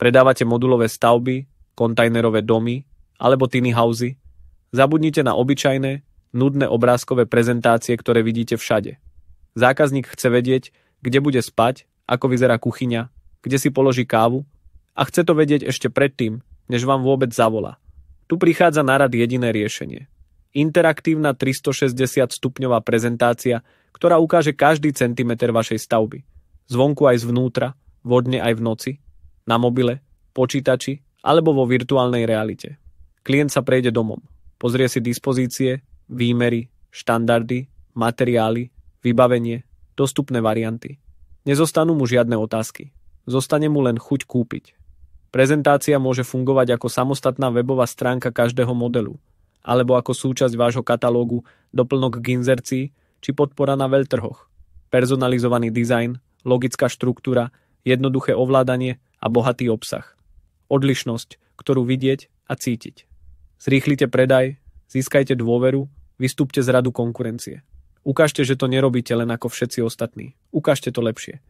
Predávate modulové stavby, kontajnerové domy alebo tiny housey? Zabudnite na obyčajné, nudné obrázkové prezentácie, ktoré vidíte všade. Zákazník chce vedieť, kde bude spať, ako vyzerá kuchyňa, kde si položí kávu a chce to vedieť ešte predtým, než vám vôbec zavolá. Tu prichádza na rad jediné riešenie. Interaktívna 360-stupňová prezentácia, ktorá ukáže každý centimeter vašej stavby. Zvonku aj zvnútra, vodne aj v noci, na mobile, počítači alebo vo virtuálnej realite. Klient sa prejde domom, pozrie si dispozície, výmery, štandardy, materiály, vybavenie, dostupné varianty. Nezostanú mu žiadne otázky. Zostane mu len chuť kúpiť. Prezentácia môže fungovať ako samostatná webová stránka každého modelu, alebo ako súčasť vášho katalógu, doplnok k inzercii či podpora na veľtrhoch. Personalizovaný dizajn, logická štruktúra, jednoduché ovládanie a bohatý obsah. Odlišnosť, ktorú vidieť a cítiť. Zrýchlite predaj, získajte dôveru, vystúpte z radu konkurencie. Ukážte, že to nerobíte len ako všetci ostatní. Ukážte to lepšie.